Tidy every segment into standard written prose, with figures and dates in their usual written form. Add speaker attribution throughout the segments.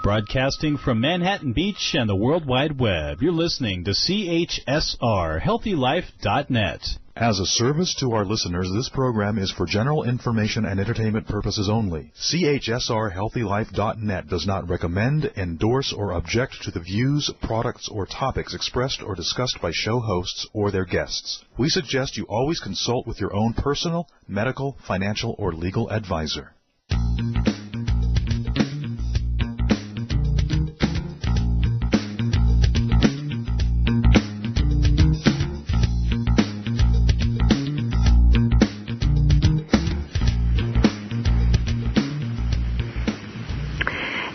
Speaker 1: Broadcasting from Manhattan Beach and the World Wide Web, you're listening to CHSR, HealthyLife.net.
Speaker 2: As a service to our listeners, this program is for general information and entertainment purposes only. CHSR HealthyLife.net does not recommend, endorse, or object to the views, products, or topics expressed or discussed by show hosts or their guests. We suggest you always consult with your own personal, medical, financial, or legal advisor.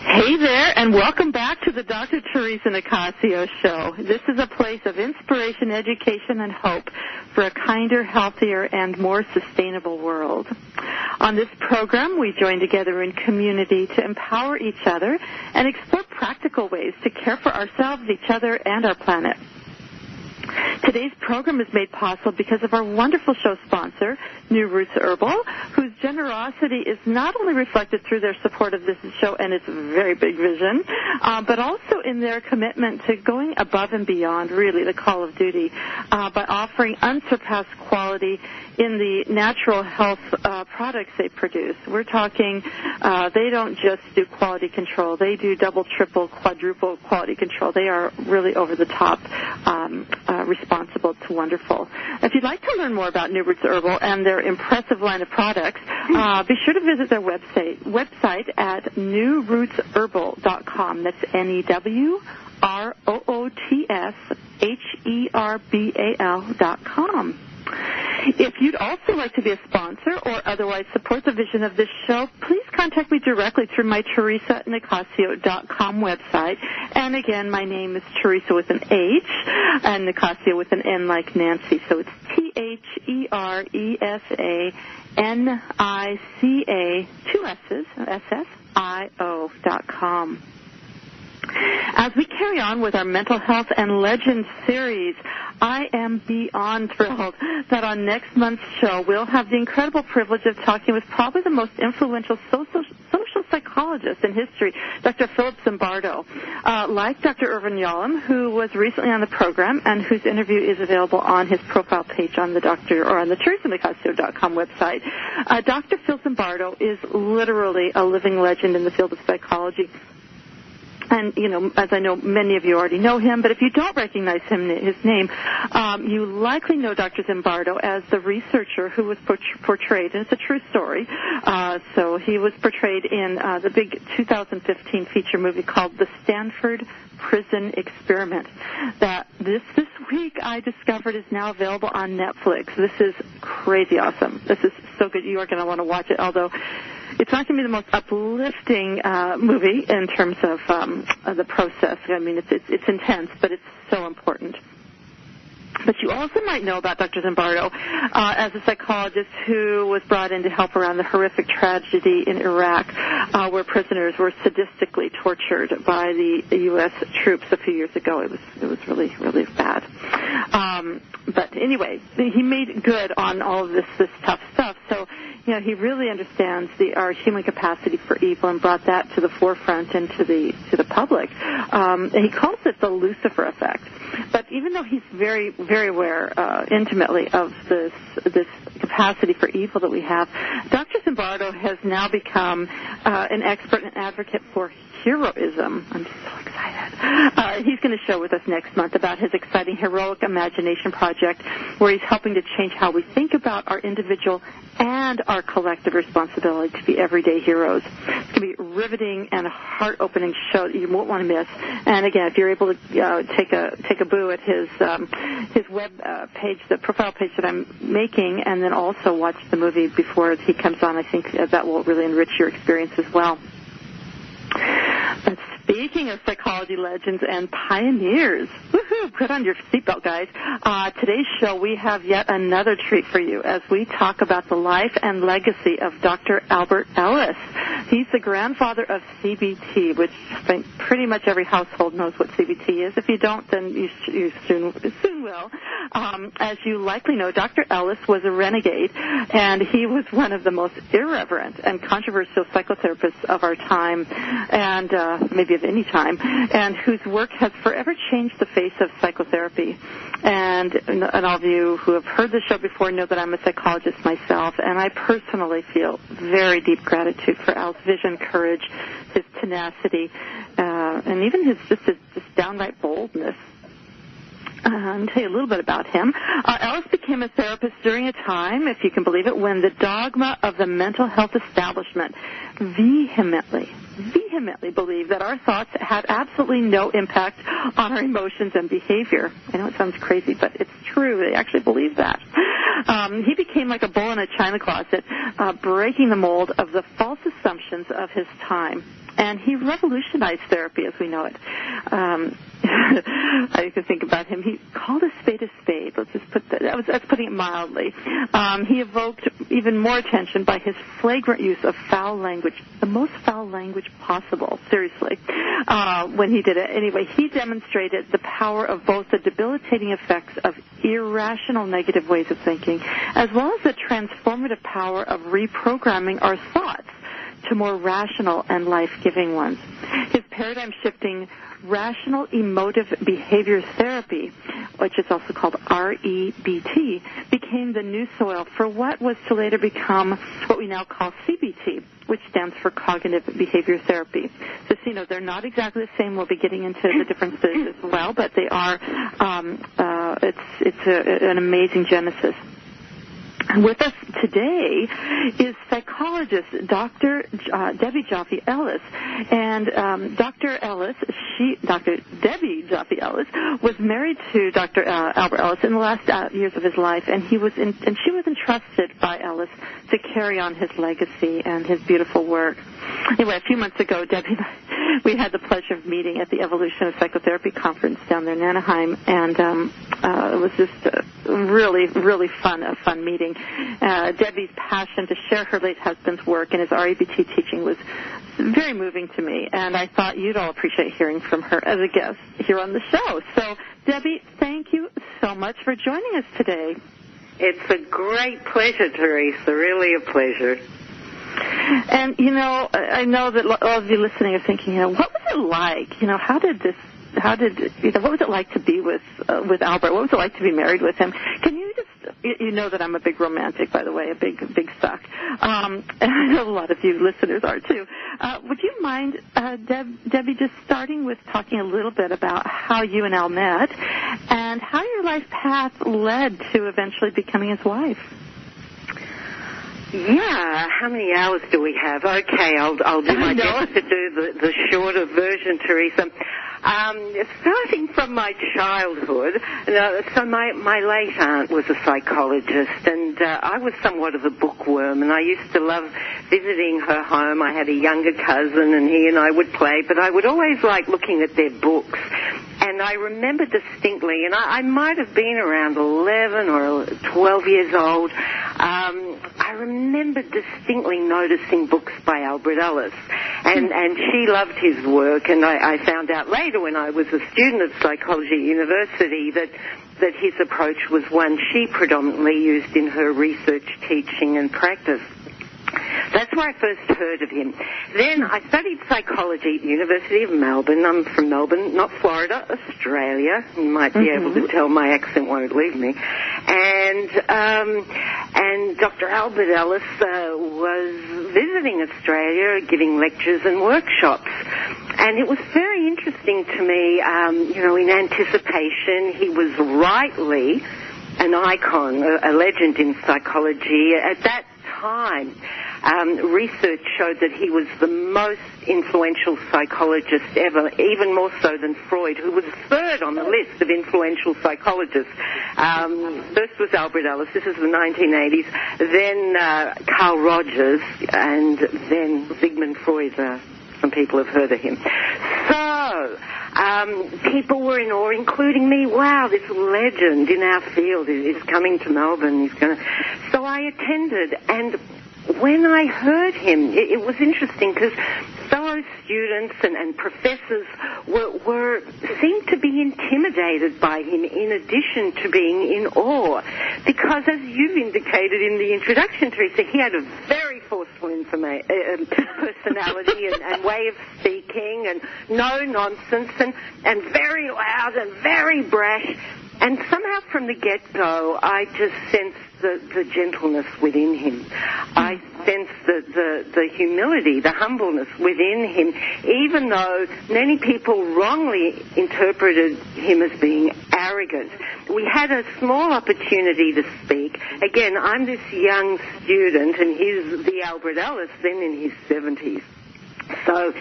Speaker 3: Hey there, and welcome back to the Dr. Theresa Nicassio Show. This is a place of inspiration, education, and hope for a kinder, healthier, and more sustainable world. On this program, we join together in community to empower each other and explore practical ways to care for ourselves, each other, and our planet. Today's program is made possible because of our wonderful show sponsor, New Roots Herbal, whose generosity is not only reflected through their support of this show and its very big vision, but also in their commitment to going above and beyond, really, the call of duty, by offering unsurpassed quality in the natural health products they produce. We're talking, they don't just do quality control. They do double, triple, quadruple quality control. They are really over the top responsible to wonderful. If you'd like to learn more about New Roots Herbal and their impressive line of products, be sure to visit their website at newrootsherbal.com. That's NEWROOTSHERBAL.com. If you'd also like to be a sponsor or otherwise support the vision of this show, please contact me directly through my TheresaNicassio.com website. And again, my name is Theresa with an H and Nicassio with an N like Nancy. So it's TheresaNicassio, 2 S's, SSIO.com. As we carry on with our Mental Health and Legends series, I am beyond thrilled that on next month's show we'll have the incredible privilege of talking with probably the most influential social psychologist in history, Dr. Philip Zimbardo. Like Dr. Irvin Yalom, who was recently on the program and whose interview is available on his profile page on the TheresaNicassio.com website. Dr. Phil Zimbardo is literally a living legend in the field of psychology. And, you know, as I know, many of you already know him, but if you don't recognize his name, you likely know Dr. Zimbardo as the researcher who was portrayed, and it's a true story. So he was portrayed in the big 2015 feature movie called The Stanford Prison Experiment that this week I discovered is now available on Netflix. This is crazy awesome. This is so good. You are going to want to watch it, although it's not going to be the most uplifting movie in terms of the process. I mean, it's intense, but it's so important. But you also might know about Dr. Zimbardo as a psychologist who was brought in to help around the horrific tragedy in Iraq where prisoners were sadistically tortured by the U.S. troops a few years ago. It was really, really bad. But anyway, he made good on all of this tough stuff. So, you know, he really understands our human capacity for evil and brought that to the forefront and to the public. And he calls it the Lucifer effect. But even though he's very, very aware intimately of this capacity for evil that we have, Dr. Zimbardo has now become an expert and advocate for heroism. I'm so excited. He's going to share with us next month about his exciting Heroic Imagination Project, where he's helping to change how we think about our individual and our collective responsibility to be everyday heroes. It's going to be a riveting and a heart-opening show that you won't want to miss. And again, if you're able to take a boo at his web page, the profile page that I'm making, and then also watch the movie before he comes on, I think that will really enrich your experience as well. But speaking of psychology legends and pioneers, woohoo, put on your seatbelt, guys. Today's show, we have yet another treat for you as we talk about the life and legacy of Dr. Albert Ellis. He's the grandfather of CBT, which I think pretty much every household knows what CBT is. If you don't, then you soon will. As you likely know, Dr. Ellis was a renegade, and he was one of the most irreverent and controversial psychotherapists of our time, and maybe of any time, and whose work has forever changed the face of psychotherapy. And all of you who have heard the show before know that I'm a psychologist myself, and I personally feel very deep gratitude for Al's vision, courage, his tenacity, and even his downright boldness. I'll tell you a little bit about him. Ellis became a therapist during a time, if you can believe it, when the dogma of the mental health establishment vehemently believed that our thoughts had absolutely no impact on our emotions and behavior. I know it sounds crazy, but it's true. They actually believe that. He became like a bull in a china closet, breaking the mold of the false assumptions of his time. And he revolutionized therapy as we know it. I can think about him. He called a spade a spade. Let's just put that's putting it mildly. He evoked even more attention by his flagrant use of foul language, the most foul language possible, seriously, when he did it. Anyway, he demonstrated the power of both the debilitating effects of irrational negative ways of thinking, as well as the transformative power of reprogramming our thoughts to more rational and life-giving ones. His paradigm-shifting Rational Emotive Behavior Therapy, which is also called REBT, became the new soil for what was to later become what we now call CBT, which stands for Cognitive Behavior Therapy. So, they're not exactly the same. We'll be getting into the differences as well, but they are, it's an amazing genesis. With us today is psychologist Dr. Debbie Joffe Ellis, and Dr. Debbie Joffe Ellis was married to Dr. Albert Ellis in the last years of his life, and she was entrusted by Ellis to carry on his legacy and his beautiful work. Anyway, a few months ago, Debbie and I, we had the pleasure of meeting at the Evolution of Psychotherapy conference down there in Anaheim, and it was just a really fun meeting. Debbie's passion to share her late husband's work and his REBT teaching was very moving to me, and I thought you'd all appreciate hearing from her as a guest here on the show. So, Debbie, thank you so much for joining us today.
Speaker 4: It's a great pleasure, Theresa, really a pleasure.
Speaker 3: And, I know that all of you listening are thinking, what was it like? What was it like to be with Albert? What was it like to be married with him? Can you just, you know that I'm a big romantic, by the way, a big suck. And I know a lot of you listeners are too. Would you mind, Debbie, just starting with talking a little bit about how you and Al met and how your life path led to eventually becoming his wife?
Speaker 4: Yeah, how many hours do we have? Okay, I'll do my best to do the shorter version, Theresa. Starting from my childhood, so my late aunt was a psychologist, and I was somewhat of a bookworm, and I used to love visiting her home. I had a younger cousin, and he and I would play, but I would always like looking at their books. And I remember distinctly, and I might have been around 11 or 12 years old, I remember distinctly noticing books by Albert Ellis, and she loved his work, and I found out later when I was a student of psychology at university that his approach was one she predominantly used in her research, teaching, and practice. That's where I first heard of him. Then I studied psychology at the University of Melbourne. I'm from Melbourne, not Florida, Australia. You might be able to tell my accent won't leave me. And Dr. Albert Ellis was visiting Australia, giving lectures and workshops. And it was very interesting to me, in anticipation. He was rightly an icon, a legend in psychology. At that time, research showed that he was the most influential psychologist ever, even more so than Freud, who was third on the list of influential psychologists. First was Albert Ellis, this is the 1980s, then Carl Rogers, and then Sigmund Freud. Some people have heard of him. So, people were in awe, including me. Wow, this legend in our field is coming to Melbourne. So I attended, and when I heard him, it was interesting because fellow students and professors seemed to be intimidated by him in addition to being in awe. Because as you've indicated in the introduction, Theresa, he had a very forceful personality and way of speaking and no nonsense and very loud and very brash. And somehow from the get-go, I just sensed the gentleness within him. I sensed the humility, the humbleness within him, even though many people wrongly interpreted him as being arrogant. We had a small opportunity to speak. Again, I'm this young student, and he's the Albert Ellis, then in his 70s. So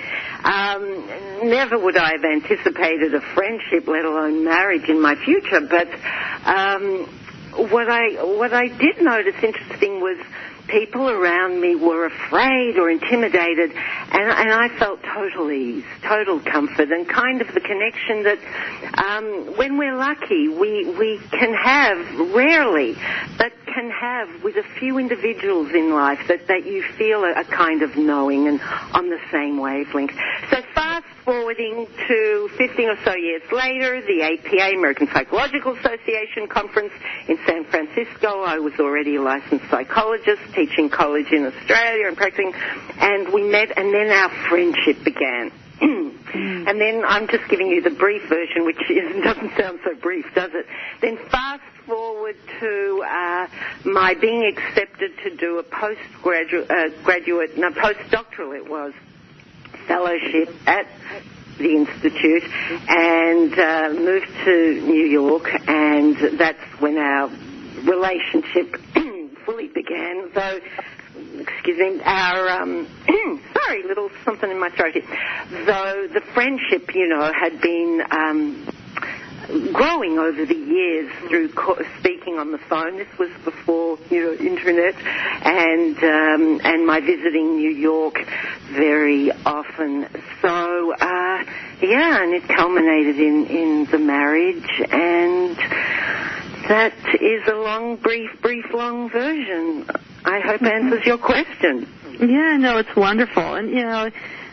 Speaker 4: never would I have anticipated a friendship, let alone marriage, in my future. But what I did notice interesting was people around me were afraid or intimidated, and I felt total ease, total comfort, and kind of the connection that when we're lucky, we can have, rarely, but can have with a few individuals in life that you feel a kind of knowing and on the same wavelength. So fast forwarding to 15 or so years later, the APA, American Psychological Association conference in San Francisco. I was already a licensed psychologist, teaching college in Australia and practicing, and we met, and then our friendship began. And then I'm just giving you the brief version, which doesn't sound so brief, does it? Then fast forward to my being accepted to do a postdoctoral, it was, fellowship at the Institute, and moved to New York, and that's when our relationship fully began. So, excuse me, our, sorry, little something in my throat here. Though the friendship, had been growing over the years through speaking on the phone. This was before, internet, and my visiting New York very often. So, and it culminated in the marriage, and that is a long, brief, long version. I hope answers your question.
Speaker 3: Yeah, no, it's wonderful. And,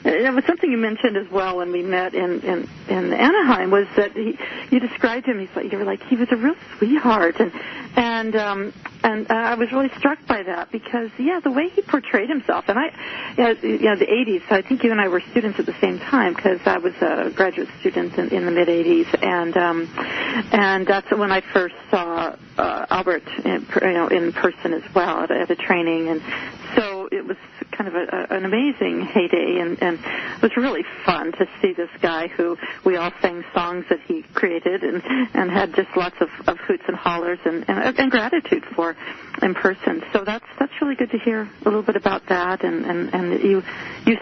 Speaker 3: it was something you mentioned as well when we met in Anaheim, was that you described him. You were like, he was a real sweetheart, and I was really struck by that because the way he portrayed himself, and the 80s. I think you and I were students at the same time because I was a graduate student in the mid 80s, and that's when I first saw Albert in person as well at a training, and so it was kind of an amazing heyday, and it was really fun to see this guy who we all sang songs that he created and had just lots of hoots and hollers and gratitude for in person. So that's really good to hear a little bit about that, and you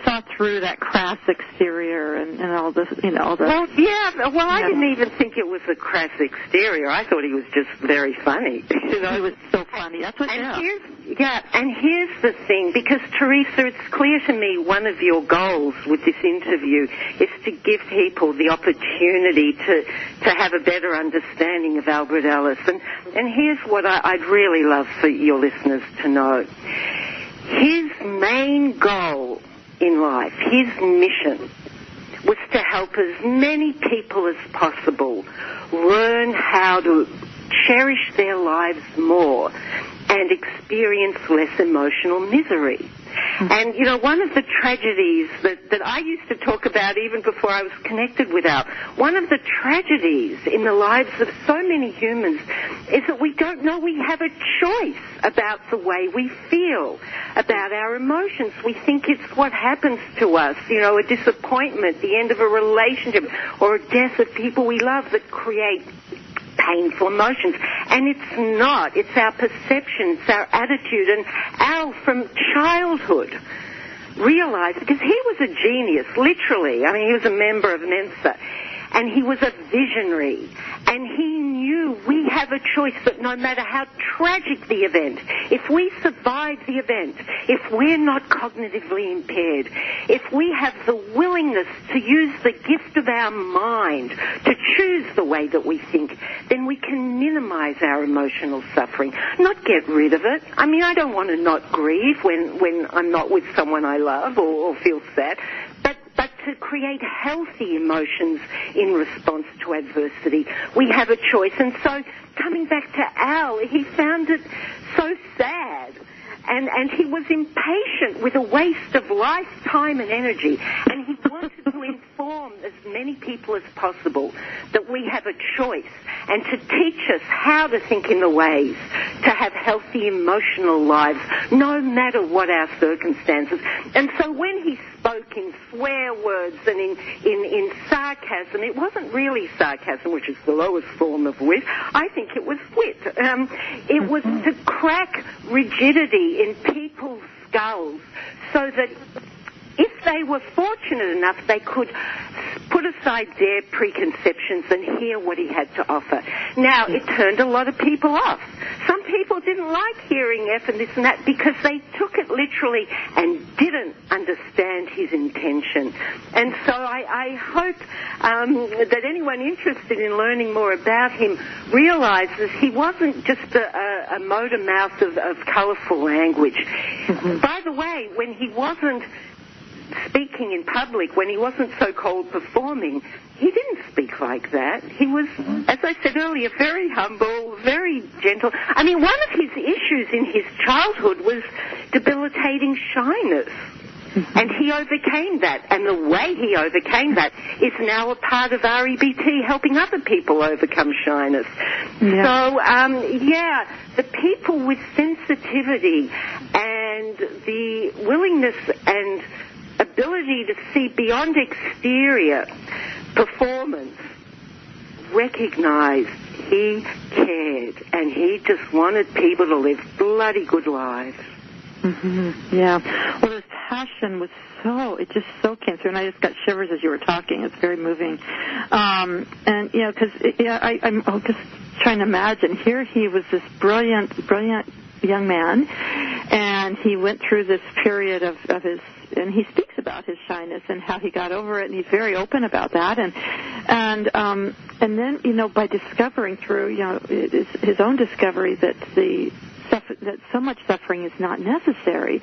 Speaker 3: saw through that crass exterior and all this, all the...
Speaker 4: Well, I didn't even think it was a crass exterior. I thought he was just very funny.
Speaker 3: He was so funny. That's what.
Speaker 4: And here's the thing, because Theresa, it's clear to me one of your goals with this interview is to give people the opportunity to have a better understanding of Albert Ellis. And here's what I'd really love for your listeners to know. His main goal in life, his mission, was to help as many people as possible learn how to cherish their lives more and experience less emotional misery. And, one of the tragedies that I used to talk about even before I was connected with Al, one of the tragedies in the lives of so many humans is that we don't know we have a choice about the way we feel, about our emotions. We think it's what happens to us, a disappointment, the end of a relationship, or a death of people we love that create painful emotions. And it's not. It's our perception, it's our attitude. And Al, from childhood, realized, because he was a genius, literally. I mean, he was a member of Mensa. and he was a visionary, and he knew we have a choice that no matter how tragic the event, if we survive the event, if we're not cognitively impaired, if we have the willingness to use the gift of our mind to choose the way that we think, then we can minimize our emotional suffering, not get rid of it. I mean, I don't want to not grieve when I'm not with someone I love or feel sad, but to create healthy emotions in response to adversity, we have a choice. And so, coming back to Al, he found it so sad. And he was impatient with a waste of life, time, and energy. And he wanted to inform as many people as possible that we have a choice and to teach us how to think in the ways to have healthy emotional lives, no matter what our circumstances. And so when he spoke in swear words and in sarcasm, it wasn't really sarcasm, which is the lowest form of wit. I think it was wit. It was to crack rigidity in people's skulls so that if they were fortunate enough, they could put aside their preconceptions and hear what he had to offer. Now, it turned a lot of people off. Some people didn't like hearing F and this and that because they took it literally and didn't understand his intention. And so I hope that anyone interested in learning more about him realizes he wasn't just a motor mouth of colorful language. Mm-hmm. By the way, when he wasn't speaking in public, when he wasn't so-called performing, he didn't speak like that. He was, as I said earlier, very humble, very gentle. I mean, one of his issues in his childhood was debilitating shyness. And he overcame that. And the way he overcame that is now a part of REBT, helping other people overcome shyness. Yeah. So, the people with sensitivity and the willingness and ability to see beyond exterior performance recognized he cared, and he just wanted people to live bloody good lives.
Speaker 3: Mm-hmm. Yeah. Well, his passion was it just so came through, and I just got shivers as you were talking. It's very moving. And, because I'm just trying to imagine. Here he was this brilliant young man, and he went through this period of his, and he speaks about his shyness and how he got over it, and he's very open about that. And then, by discovering through, his own discovery that that so much suffering is not necessary.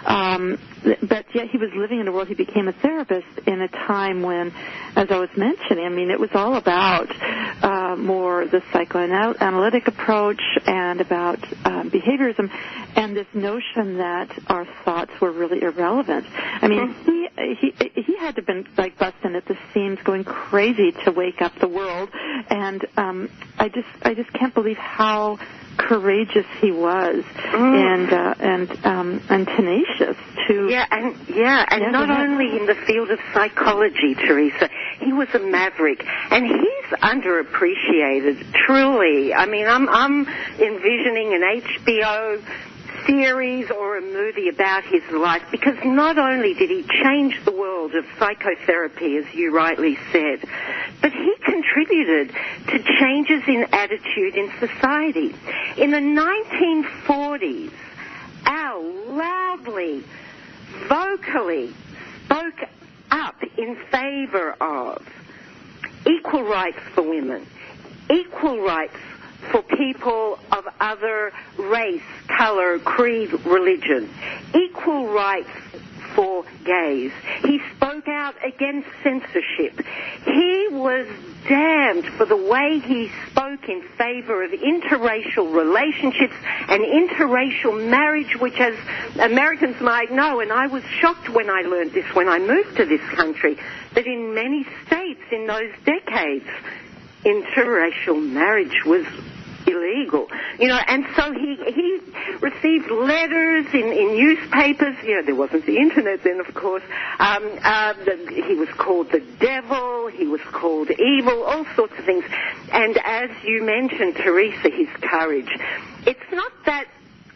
Speaker 3: But yet he was living in a world, he became a therapist in a time when, as I was mentioning, I mean, it was all about more the psychoanalytic approach and about behaviorism and this notion that our thoughts were really irrelevant. I mean, he had to have been like busting at the seams, going crazy to wake up the world. And I just can't believe how courageous he was and tenacious to
Speaker 4: not only in the field of psychology, Theresa, he was a maverick, and he's underappreciated, truly. I mean, I'm envisioning an HBO series or a movie about his life, because not only did he change the world of psychotherapy, as you rightly said, but he contributed to changes in attitude in society. In the 1940s, Al loudly, vocally spoke up in favor of equal rights for women, equal rights for people of other race, color, creed, religion, equal rights for gays. He spoke out against censorship. He was damned for the way he spoke in favor of interracial relationships and interracial marriage, which, as Americans might know, and I was shocked when I learned this when I moved to this country, that in many states in those decades, interracial marriage was illegal, and so he received letters in newspapers. There wasn't the internet then, of course. He was called the devil. He was called evil. All sorts of things. And as you mentioned, Theresa, his courage. It's not that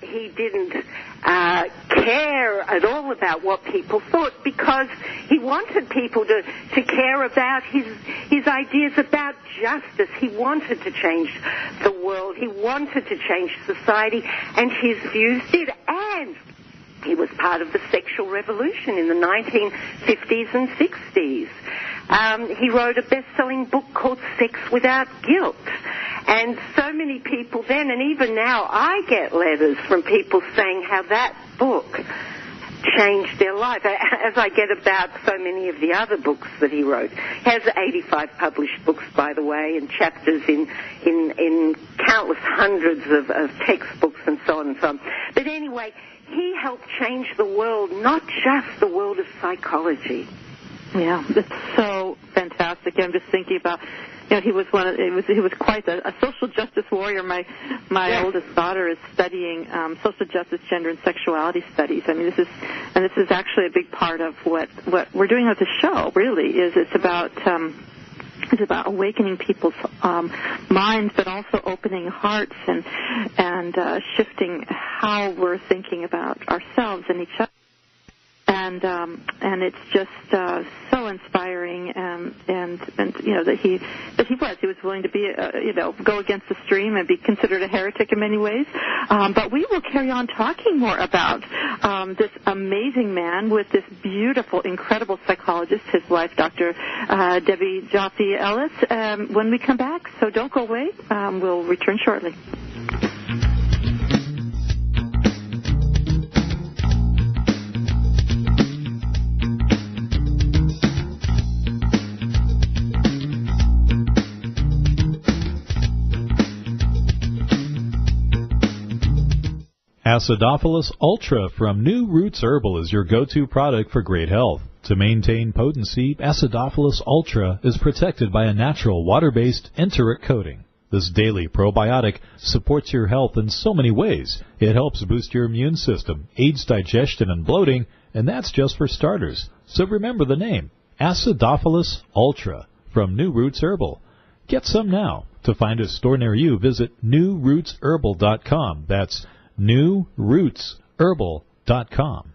Speaker 4: he didn't care at all about what people thought, because he wanted people to care about his ideas about justice. He wanted to change the world. He wanted to change society, and his views did. And he was part of the sexual revolution in the 1950s and 60s. He wrote a best-selling book called Sex Without Guilt. And so many people then, and even now, I get letters from people saying how that book changed their life, as I get about so many of the other books that he wrote. He has 85 published books, by the way, and chapters in countless hundreds of textbooks and so on and so on. But anyway, he helped change the world, not just the world of psychology.
Speaker 3: Yeah, it's so fantastic. I'm just thinking about, he was quite a social justice warrior. My yes. oldest daughter is studying social justice, gender, and sexuality studies. I mean, this is actually a big part of what we're doing with the show. Really, it's about awakening people's minds, but also opening hearts and shifting how we're thinking about ourselves and each other. And it's just so inspiring, and that he was willing to be go against the stream and be considered a heretic in many ways. But we will carry on talking more about this amazing man with this beautiful, incredible psychologist, his wife, Dr. Debbie Joffe Ellis, when we come back. So don't go away. We'll return shortly.
Speaker 1: Acidophilus Ultra from New Roots Herbal is your go-to product for great health. To maintain potency, Acidophilus Ultra is protected by a natural water-based enteric coating. This daily probiotic supports your health in so many ways. It helps boost your immune system, aids digestion and bloating, and that's just for starters. So remember the name, Acidophilus Ultra from New Roots Herbal. Get some now. To find a store near you, visit newrootsherbal.com. That's newrootsherbal.com.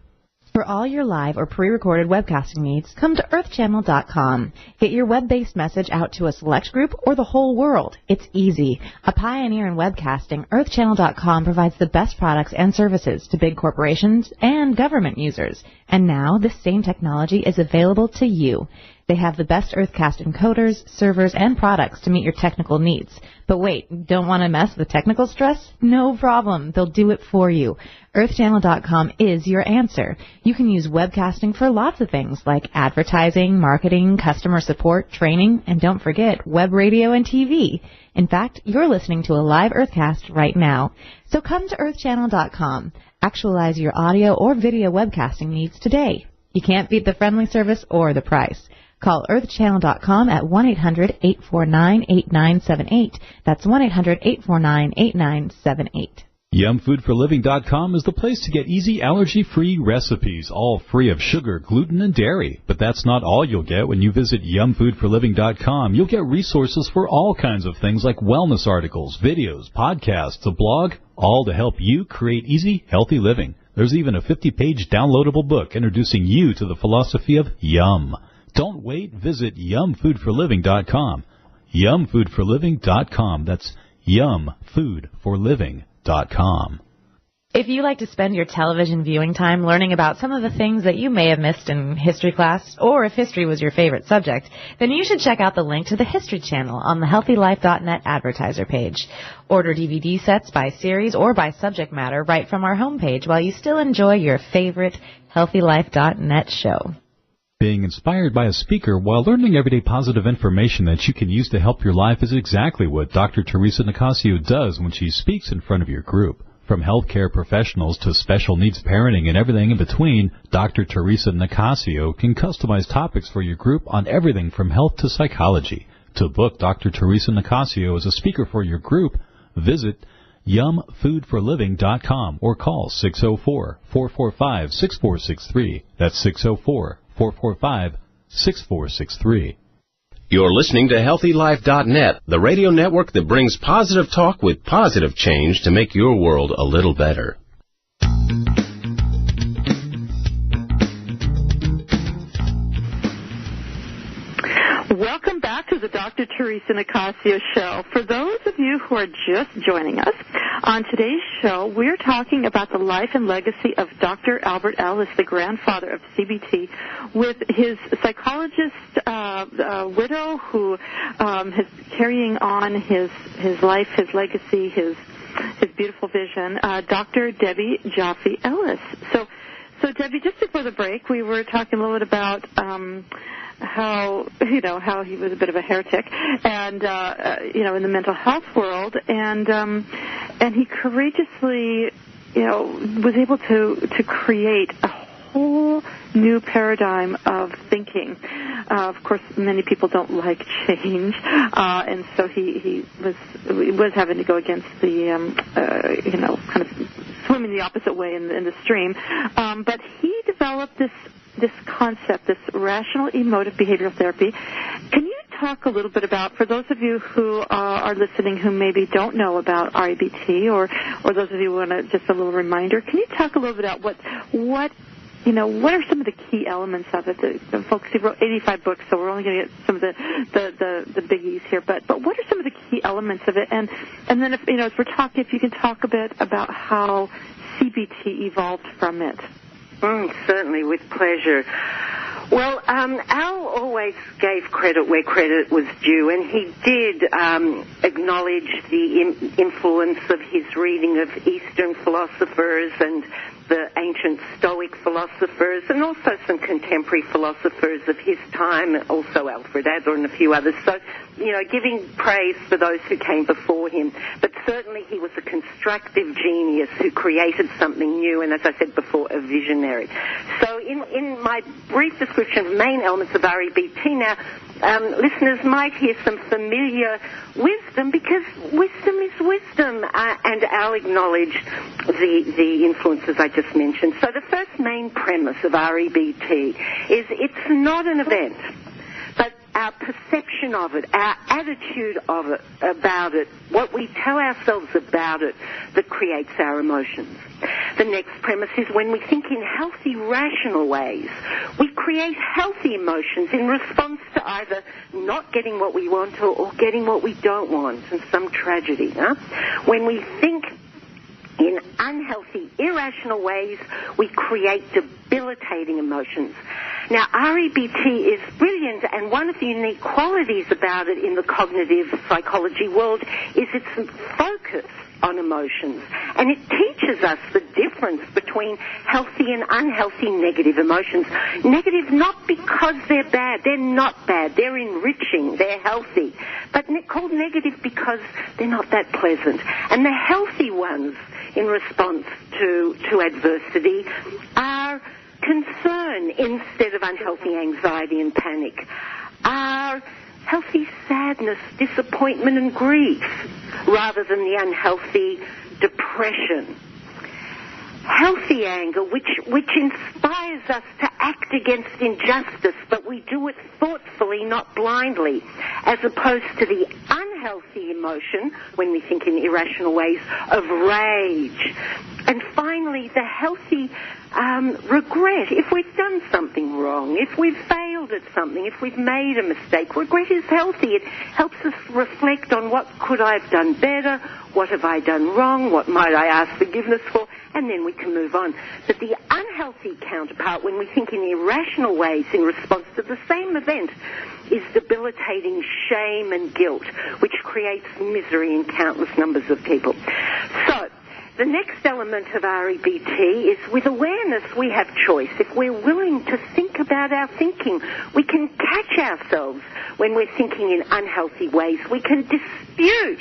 Speaker 5: For all your live or pre-recorded webcasting needs, come to earthchannel.com. Get your web-based message out to a select group or the whole world. It's easy. A pioneer in webcasting, earthchannel.com provides the best products and services to big corporations and government users. And now this same technology is available to you. They have the best Earthcast encoders, servers, and products to meet your technical needs. But wait, don't want to mess with technical stress? No problem. They'll do it for you. EarthChannel.com is your answer. You can use webcasting for lots of things like advertising, marketing, customer support, training, and don't forget web radio and TV. In fact, you're listening to a live Earthcast right now. So come to EarthChannel.com. Actualize your audio or video webcasting needs today. You can't beat the friendly service or the price. Call earthchannel.com at 1-800-849-8978. That's 1-800-849-8978.
Speaker 1: YumFoodForLiving.com is the place to get easy allergy-free recipes, all free of sugar, gluten, and dairy. But that's not all you'll get when you visit YumFoodForLiving.com. You'll get resources for all kinds of things like wellness articles, videos, podcasts, a blog, all to help you create easy, healthy living. There's even a 50-page downloadable book introducing you to the philosophy of yum. Don't wait. Visit YumFoodForLiving.com. YumFoodForLiving.com. That's YumFoodForLiving.com.
Speaker 5: If you like to spend your television viewing time learning about some of the things that you may have missed in history class, or if history was your favorite subject, then you should check out the link to the History Channel on the HealthyLife.net advertiser page. Order DVD sets by series or by subject matter right from our homepage while you still enjoy your favorite HealthyLife.net show.
Speaker 1: Being inspired by a speaker while learning everyday positive information that you can use to help your life is exactly what Dr. Theresa Nicassio does when she speaks in front of your group. From healthcare professionals to special needs parenting and everything in between, Dr. Theresa Nicassio can customize topics for your group on everything from health to psychology. To book Dr. Theresa Nicassio as a speaker for your group, visit YumFoodForLiving.com or call 604-445-6463. That's 604-445-6463.
Speaker 6: You're listening to HealthyLife.net, the radio network that brings positive talk with positive change to make your world a little better.
Speaker 3: Welcome back to the Dr. Theresa Nicassio Show. For those of you who are just joining us, on today's show, we're talking about the life and legacy of Dr. Albert Ellis, the grandfather of CBT, with his psychologist widow who is carrying on his life, his legacy, his beautiful vision, Dr. Debbie Joffe Ellis. So Debbie, just before the break, we were talking a little bit about how he was a bit of a heretic, and in the mental health world, and he courageously, was able to create a whole new paradigm of thinking. Of course, many people don't like change, and so he was having to go against the kind of swimming the opposite way in the stream. But he developed this concept, this Rational Emotive Behavior Therapy. Can you talk a little bit about, for those of you who are listening who maybe don't know about REBT, or those of you who want just a little reminder, can you talk a little bit about what are some of the key elements of it? The folks, he wrote 85 books, so we're only going to get some of the biggies here. But what are some of the key elements of it? And then if we're talking, if you can talk a bit about how CBT evolved from it.
Speaker 4: Certainly, with pleasure. Well, Al always gave credit where credit was due, and he did acknowledge the influence of his reading of Eastern philosophers and the ancient Stoic philosophers, and also some contemporary philosophers of his time, also Alfred Adler and a few others. So, giving praise for those who came before him. But certainly he was a constructive genius who created something new, and as I said before, a visionary. So in my brief description of main elements of REBT now, listeners might hear some familiar wisdom, because wisdom is wisdom, and Al acknowledged the influences I just mentioned. So the first main premise of REBT is it's not an event, but our perception of it, our attitude of it, about it, what we tell ourselves about it, that creates our emotions. The next premise is when we think in healthy, rational ways, we create healthy emotions in response to either not getting what we want or getting what we don't want, and some tragedy. When we think in unhealthy, irrational ways, we create debilitating emotions. Now, REBT is brilliant, and one of the unique qualities about it in the cognitive psychology world is its focus on emotions. And it teaches us the difference between healthy and unhealthy negative emotions. Negative not because they're bad. They're not bad. They're enriching. They're healthy. But called negative because they're not that pleasant. And the healthy ones in response to adversity are concern instead of unhealthy anxiety and panic, are healthy sadness, disappointment and grief, rather than the unhealthy depression. Healthy anger, which inspires us to act against injustice, but we do it thoughtfully, not blindly, as opposed to the unhealthy emotion, when we think in irrational ways, of rage. And finally, the healthy regret. If we've done something wrong, if we've failed at something, if we've made a mistake, regret is healthy. It helps us reflect on what could I have done better, what have I done wrong, what might I ask forgiveness for, and then we can move on. But the unhealthy counterpart, when we think in irrational ways in response to the same event, is debilitating shame and guilt, which creates misery in countless numbers of people. So, the next element of REBT is with awareness we have choice. If we're willing to think about our thinking, we can catch ourselves when we're thinking in unhealthy ways. We can dispute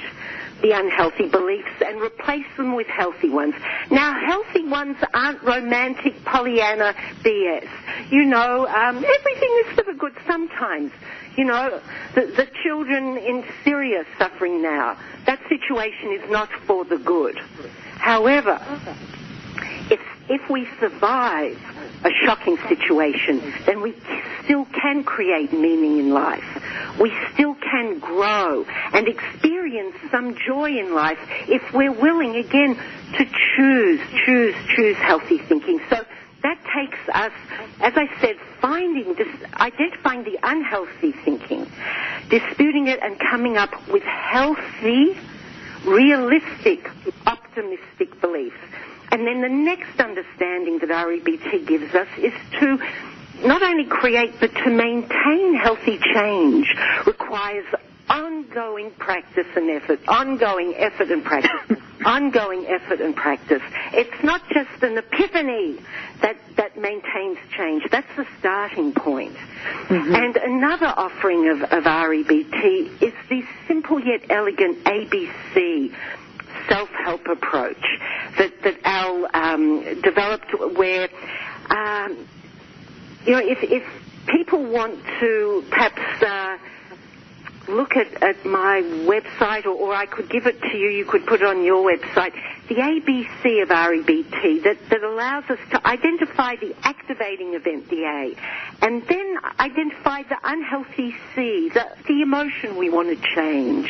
Speaker 4: the unhealthy beliefs and replace them with healthy ones. Now, healthy ones aren't romantic Pollyanna BS. Everything is for the good sometimes. The children in Syria suffering now, that situation is not for the good. However, if we survive a shocking situation, then we still can create meaning in life. We still can grow and experience some joy in life if we're willing, again, to choose healthy thinking. So that takes us, as I said, identifying the unhealthy thinking, disputing it, and coming up with healthy, realistic, optimistic beliefs. And then the next understanding that REBT gives us is to not only create but to maintain healthy change requires ongoing practice and effort, ongoing effort and practice, ongoing effort and practice. It's not just an epiphany that maintains change. That's the starting point. Mm-hmm. And another offering of REBT is the simple yet elegant ABC self-help approach that Al developed, where if people want to perhaps look at my website, or I could give it to you, you could put it on your website, the ABC of REBT that allows us to identify the activating event, the A, and then identify the unhealthy C, the emotion we want to change.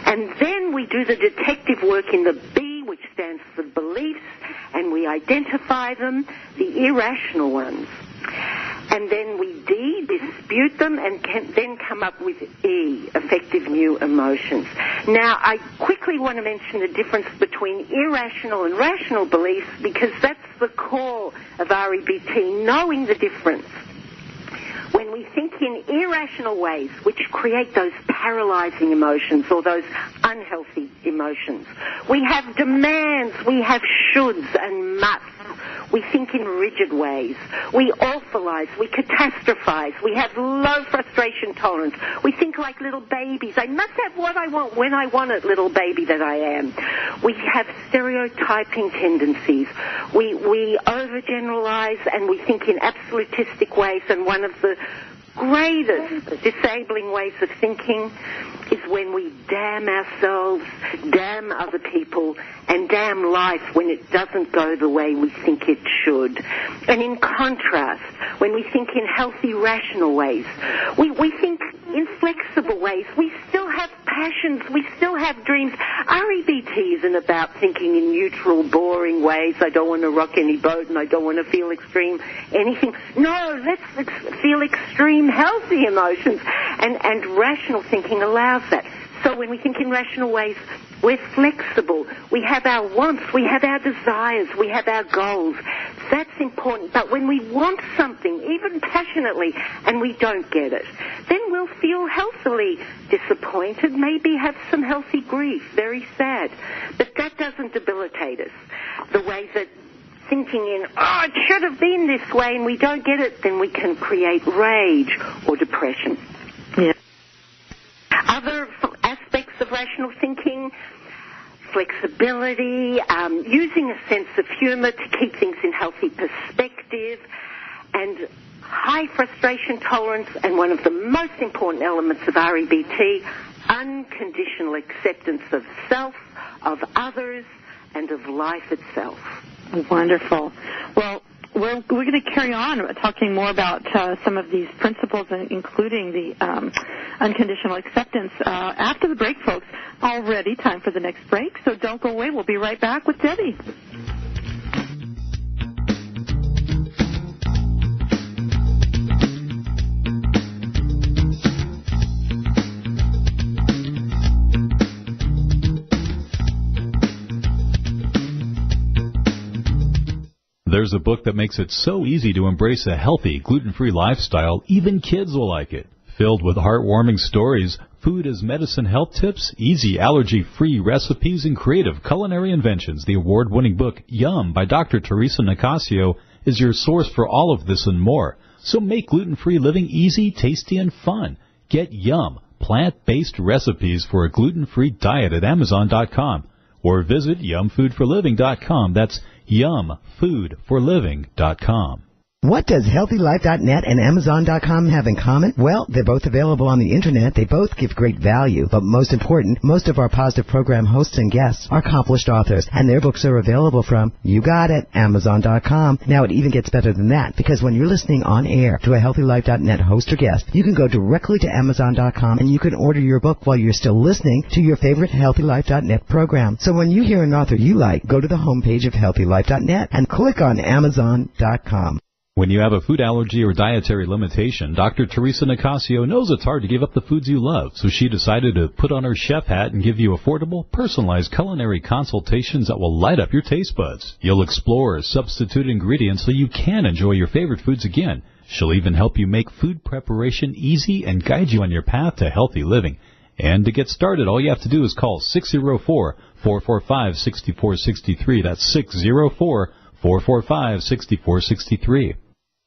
Speaker 4: And then we do the detective work in the B, which stands for beliefs, and we identify them, the irrational ones. And then we dispute them, and can then come up with E, effective new emotions. Now, I quickly want to mention the difference between irrational and rational beliefs, because that's the core of REBT, knowing the difference. When we think in irrational ways, which create those paralyzing emotions or those unhealthy emotions, we have demands, we have shoulds and musts. We think in rigid ways. We awfulize. We catastrophize. We have low frustration tolerance. We think like little babies. I must have what I want when I want it, little baby that I am. We have stereotyping tendencies. We overgeneralize, and we think in absolutistic ways. And one of the greatest disabling ways of thinking is when we damn ourselves, damn other people, and damn life when it doesn't go the way we think it should. And in contrast, when we think in healthy, rational ways, we think in flexible ways. We still have passions. We still have dreams. REBT isn't about thinking in neutral, boring ways. I don't want to rock any boat, and I don't want to feel extreme anything. No, let's feel extreme, healthy emotions. And rational thinking allows that. So when we think in rational ways, we're flexible. We have our wants. We have our desires. We have our goals. That's important. But when we want something, even passionately, and we don't get it, then we'll feel healthily disappointed, maybe have some healthy grief, very sad. But that doesn't debilitate us. The way that thinking in, it should have been this way, and we don't get it, then we can create rage or depression. Yeah. Other aspects of rational thinking, flexibility, using a sense of humor to keep things in healthy perspective, and high frustration tolerance, and one of the most important elements of REBT, unconditional acceptance of self, of others, and of life itself.
Speaker 3: Wonderful. Well, we're going to carry on talking more about some of these principles, including the unconditional acceptance, after the break, folks. Already time for the next break, so don't go away. We'll be right back with Debbie.
Speaker 1: There's a book that makes it so easy to embrace a healthy, gluten-free lifestyle, even kids will like it. Filled with heartwarming stories, food as medicine health tips, easy allergy-free recipes, and creative culinary inventions, the award-winning book Yum by Dr. Theresa Nicassio is your source for all of this and more. So make gluten-free living easy, tasty, and fun. Get Yum, plant-based recipes for a gluten-free diet at Amazon.com. Or visit yumfoodforliving.com. That's yumfoodforliving.com.
Speaker 7: What does HealthyLife.net and Amazon.com have in common? Well, they're both available on the Internet. They both give great value. But most important, most of our positive program hosts and guests are accomplished authors, and their books are available from, you got it, Amazon.com. Now, it even gets better than that, because when you're listening on air to a HealthyLife.net host or guest, you can go directly to Amazon.com and you can order your book while you're still listening to your favorite HealthyLife.net program. So when you hear an author you like, go to the homepage of HealthyLife.net and click on Amazon.com.
Speaker 1: When you have a food allergy or dietary limitation, Dr. Theresa Nicassio knows it's hard to give up the foods you love, so she decided to put on her chef hat and give you affordable, personalized culinary consultations that will light up your taste buds. You'll explore substitute ingredients so you can enjoy your favorite foods again. She'll even help you make food preparation easy and guide you on your path to healthy living. And to get started, all you have to do is call 604-445-6463. That's 604-445-6463.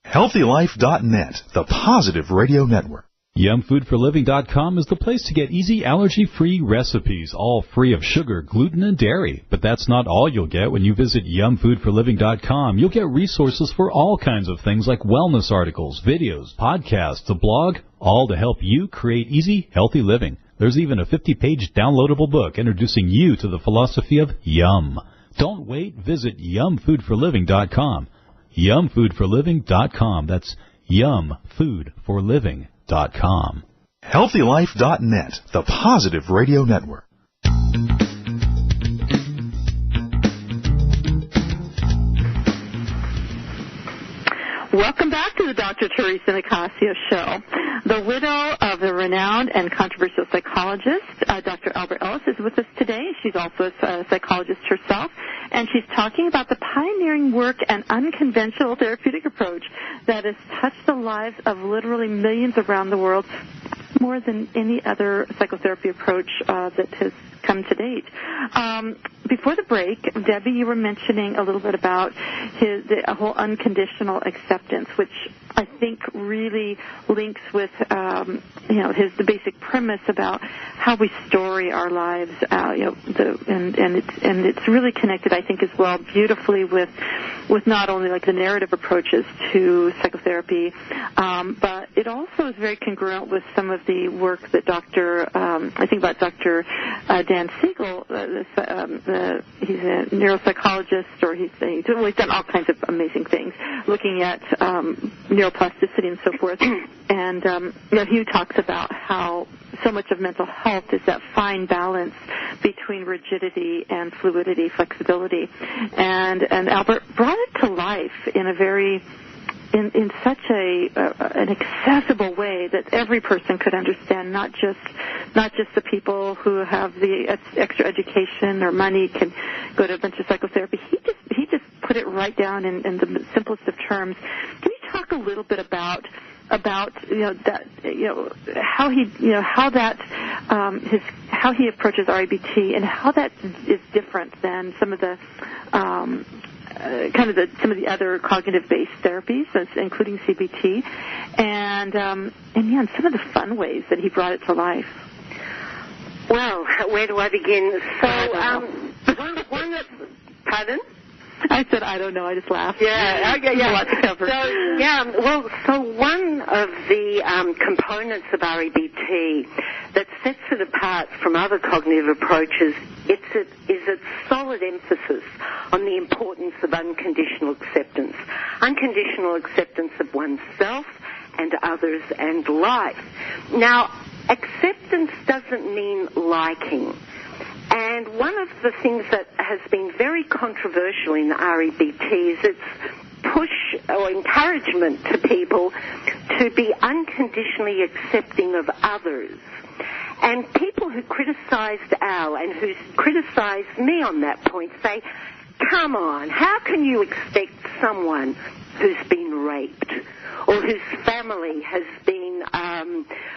Speaker 2: HealthyLife.net, the positive radio network.
Speaker 1: YumFoodForLiving.com is the place to get easy allergy-free recipes, all free of sugar, gluten, and dairy. But that's not all you'll get when you visit YumFoodForLiving.com. You'll get resources for all kinds of things like wellness articles, videos, podcasts, a blog, all to help you create easy, healthy living. There's even a 50-page downloadable book introducing you to the philosophy of yum. Don't wait. Visit YumFoodForLiving.com. YumFoodForLiving.com. That's YumFoodForLiving.com.
Speaker 2: HealthyLife.net, the positive radio network.
Speaker 3: Welcome back to the Dr. Theresa Nicassio Show. The widow of the renowned and controversial psychologist, Dr. Albert Ellis, is with us today. She's also a psychologist herself, and she's talking about the pioneering work and unconventional therapeutic approach that has touched the lives of literally millions around the world, more than any other psychotherapy approach that has come to date. Before the break, Debbie, you were mentioning a little bit about the whole unconditional acceptance, which I think really links with the basic premise about how we story our lives, and it's really connected, I think, as well beautifully with not only like the narrative approaches to psychotherapy, but it also is very congruent with some of the work that Dr. Dan Siegel, he's a neuropsychologist, or he's done all kinds of amazing things, looking at neuroplasticity and so forth. And he talks about how so much of mental health is that fine balance between rigidity and fluidity, flexibility. And Albert brought it to life in a very in such an accessible way that every person could understand, not just the people who have the extra education or money can go to a bunch of psychotherapy. He just put it right down in the simplest of terms. Can you talk a little bit about how he approaches REBT and how that is different than some of the some of the other cognitive-based therapies, including CBT, and some of the fun ways that he brought it to life.
Speaker 4: Well, where do I begin? So, pardon?
Speaker 3: I said, I don't know. I just laughed.
Speaker 4: Yeah, okay, yeah.
Speaker 3: A lot to cover.
Speaker 4: So one of the components of REBT that sets it apart from other cognitive approaches is its solid emphasis on the importance of unconditional acceptance. Unconditional acceptance of oneself and others and life. Now, acceptance doesn't mean liking. And one of the things that has been very controversial in REBT is its push or encouragement to people to be unconditionally accepting of others. And people who criticized Al and who criticized me on that point say, come on, how can you expect someone who's been raped or whose family has been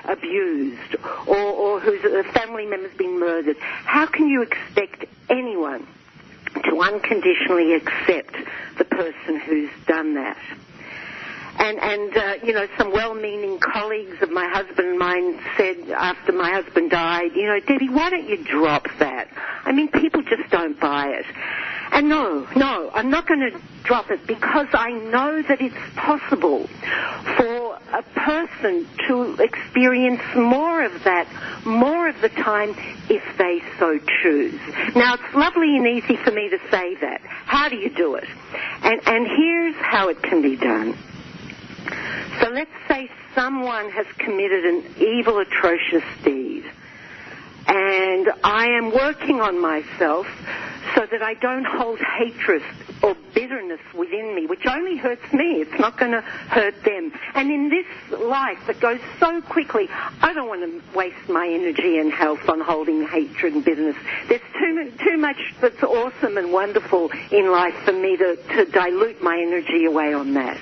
Speaker 4: abused or whose family member's been murdered, how can you expect anyone to unconditionally accept the person who's done that? And some well-meaning colleagues of my husband and mine said after my husband died, Debbie, why don't you drop that? I mean, people just don't buy it. And no, I'm not going to drop it because I know that it's possible for a person to experience more of that, more of the time, if they so choose. Now, it's lovely and easy for me to say that. How do you do it? And here's how it can be done. So let's say someone has committed an evil, atrocious deed, and I am working on myself so that I don't hold hatred or bitterness within me, which only hurts me. It's not going to hurt them. And in this life that goes so quickly, I don't want to waste my energy and health on holding hatred and bitterness. There's too much that's awesome and wonderful in life for me to dilute my energy away on that.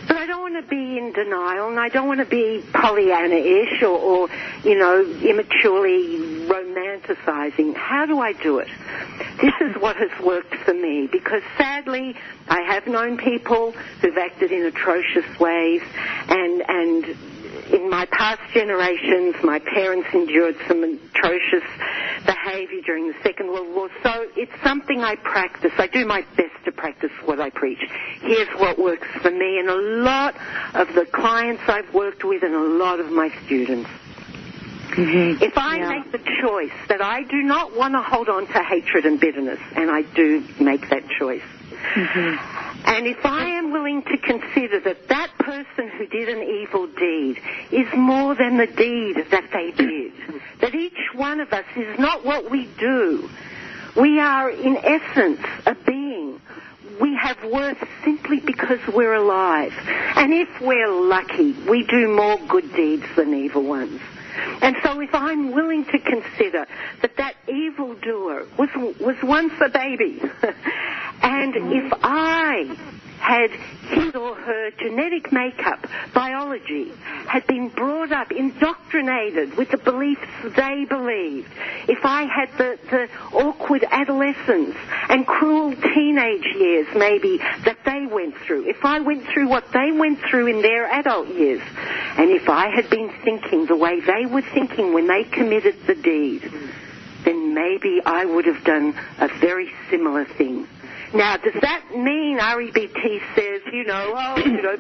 Speaker 4: But I don't want to be in denial, and I don't want to be Pollyanna-ish or immaturely romanticizing. How do I do it? This is what has worked for me, because sadly I have known people who've acted in atrocious ways, and in my past generations my parents endured some atrocious behavior during the Second World War, so it's something I practice. I do my best to practice what I preach. Here's what works for me and a lot of the clients I've worked with and a lot of my students. Mm-hmm. If I make the choice that I do not want to hold on to hatred and bitterness, and I do make that choice, and if I am willing to consider that that person who did an evil deed is more than the deed that they did, that each one of us is not what we do, we are in essence a being. We have worth simply because we're alive. And if we're lucky, we do more good deeds than evil ones. And so if I'm willing to consider that evildoer was once a baby, and if I had his or her genetic makeup, biology, had been brought up, indoctrinated with the beliefs they believed, if I had the awkward adolescence and cruel teenage years maybe that they went through, if I went through what they went through in their adult years, and if I had been thinking the way they were thinking when they committed the deed, then maybe I would have done a very similar thing. Now, does that mean REBT says,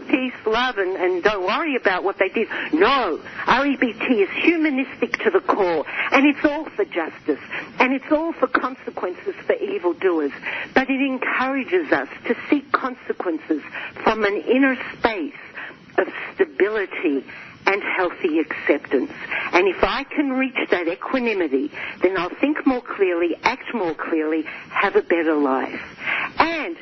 Speaker 4: peace, love, and don't worry about what they did? No. REBT is humanistic to the core, and it's all for justice, and it's all for consequences for evildoers. But it encourages us to seek consequences from an inner space of stability and healthy acceptance. And if I can reach that equanimity, then I'll think more clearly, act more clearly, have a better life. And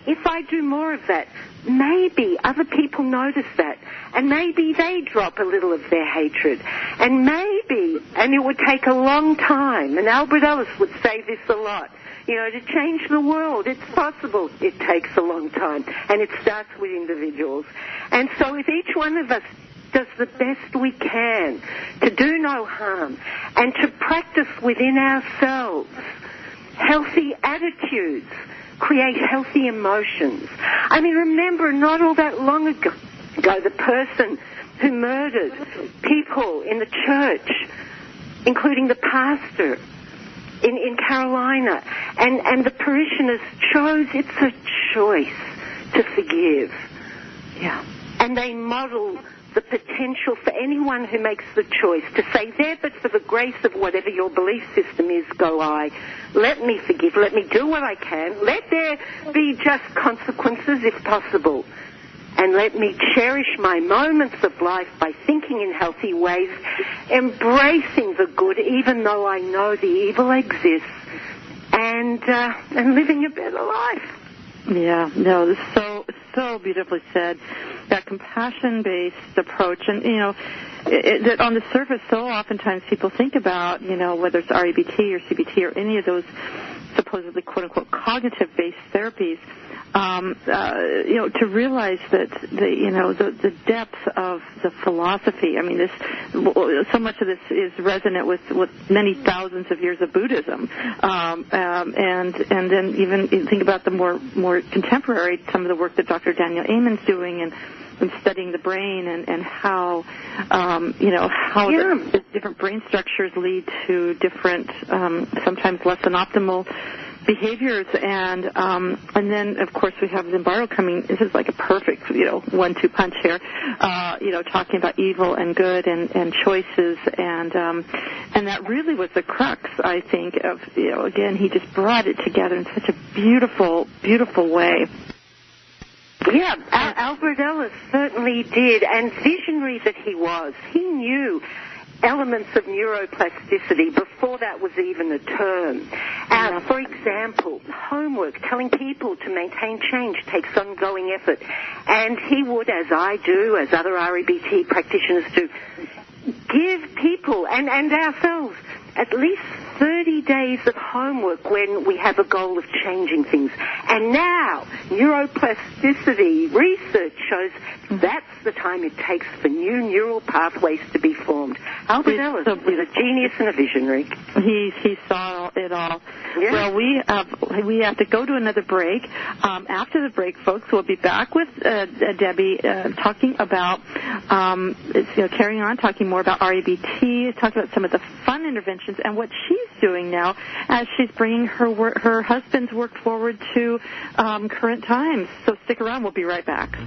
Speaker 4: if I do more of that, maybe other people notice that, and maybe they drop a little of their hatred. And maybe, and it would take a long time, and Albert Ellis would say this a lot, to change the world, it's possible. It takes a long time, and it starts with individuals. And so if each one of us does the best we can to do no harm and to practice within ourselves healthy attitudes, create healthy emotions. I mean, remember, not all that long ago, the person who murdered people in the church, including the pastor in Carolina, and the parishioners chose, it's a choice to forgive. Yeah. And they model the potential for anyone who makes the choice to say, there, but for the grace of whatever your belief system is, go I. Let me forgive. Let me do what I can. Let there be just consequences if possible. And let me cherish my moments of life by thinking in healthy ways, embracing the good even though I know the evil exists, and living a better life.
Speaker 3: Yeah, no, this is so beautifully said. That compassion-based approach, and that on the surface, so oftentimes people think about, whether it's REBT or CBT or any of those supposedly quote-unquote cognitive-based therapies, to realize that the depth of the philosophy. I mean, so much of this is resonant with many thousands of years of Buddhism, and then even think about the more contemporary, some of the work that Dr. Daniel Amen's doing, and studying the brain and how the different brain structures lead to different, sometimes less than optimal behaviors, and then of course we have Zimbardo coming. This is like a perfect 1-2 punch here. Talking about evil and good and choices, and that really was the crux, I think, of again, he just brought it together in such a beautiful, beautiful way.
Speaker 4: Yeah, Albert Ellis certainly did, and visionary that he was. He knew elements of neuroplasticity before that was even a term. For example, homework, telling people to maintain change takes ongoing effort. And he would, as I do, as other REBT practitioners do, give people and ourselves at least 30 days of homework when we have a goal of changing things. And now, neuroplasticity research shows that's the time it takes for new neural pathways to be formed. Albert Ellis was a genius and a visionary.
Speaker 3: He saw it all. Yeah. Well, we have to go to another break. After the break, folks, we'll be back with Debbie talking about, carrying on, talking more about REBT, talking about some of the fun interventions and what she's doing now as she's bringing her husband's work forward to current times. So stick around. We'll be right back.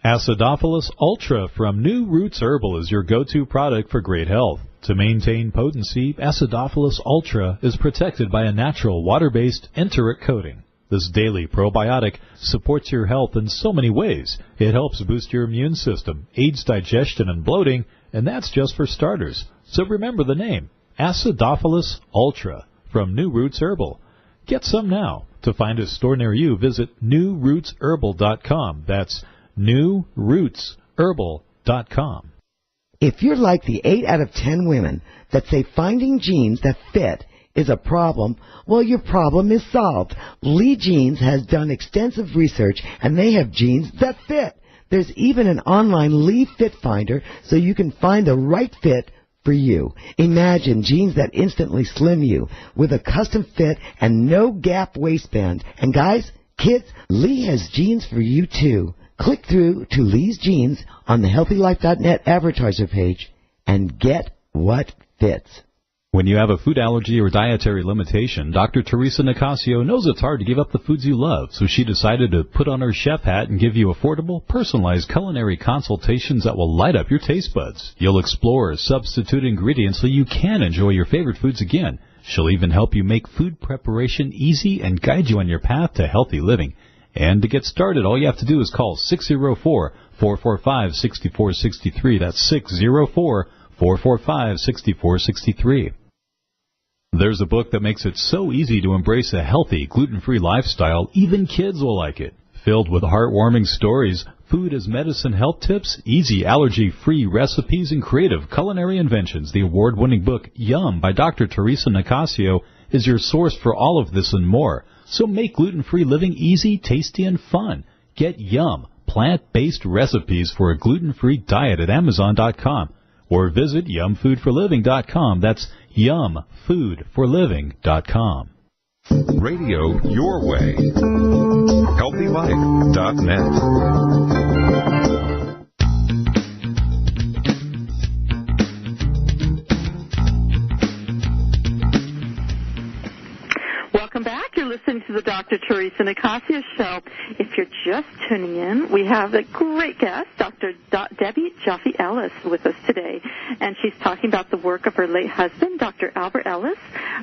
Speaker 1: Acidophilus Ultra from New Roots Herbal is your go-to product for great health. To maintain potency, Acidophilus Ultra is protected by a natural water-based enteric coating. This daily probiotic supports your health in so many ways. It helps boost your immune system, aids digestion and bloating, and that's just for starters. So remember the name, Acidophilus Ultra from New Roots Herbal. Get some now. To find a store near you, visit newrootsherbal.com. That's newrootsherbal.com.
Speaker 7: If you're like the 8 out of 10 women that say finding jeans that fit is a problem, well, your problem is solved. Lee Jeans has done extensive research, and they have jeans that fit. There's even an online Lee Fit Finder, so you can find the right fit for you. Imagine jeans that instantly slim you with a custom fit and no gap waistband. And guys, kids, Lee has jeans for you too. Click through to Lee's Jeans on the HealthyLife.net advertiser page and get what fits.
Speaker 1: When you have a food allergy or dietary limitation, Dr. Theresa Nicassio knows it's hard to give up the foods you love, so she decided to put on her chef hat and give you affordable, personalized culinary consultations that will light up your taste buds. You'll explore substitute ingredients so you can enjoy your favorite foods again. She'll even help you make food preparation easy and guide you on your path to healthy living. And to get started, all you have to do is call 604-445-6463. That's 604-445-6463. There's a book that makes it so easy to embrace a healthy, gluten-free lifestyle, even kids will like it. Filled with heartwarming stories, food as medicine health tips, easy allergy-free recipes, and creative culinary inventions, the award-winning book Yum by Dr. Theresa Nicassio is your source for all of this and more. So make gluten-free living easy, tasty, and fun. Get Yum, plant-based recipes for a gluten-free diet at Amazon.com or visit yumfoodforliving.com. That's yumfoodforliving.com.
Speaker 8: Radio your way. HealthyLife.net.
Speaker 3: Welcome back. You're listening to the Dr. Theresa Nicassio Show. If you're just tuning in, we have a great guest, Dr. Debbie Joffe Ellis, with us today. And she's talking about the work of her late husband, Dr. Albert Ellis,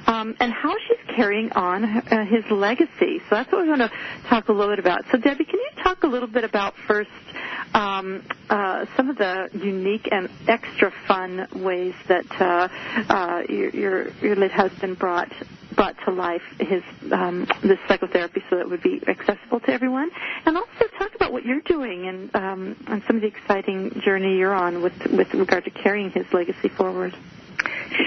Speaker 3: and how she's carrying on his legacy. So that's what we want to talk a little bit about. So, Debbie, can you talk a little bit about first some of the unique and extra fun ways that your late husband brought to life his this psychotherapy so that it would be accessible to everyone, and also talk about what you're doing and some of the exciting journey you're on with regard to carrying his legacy forward.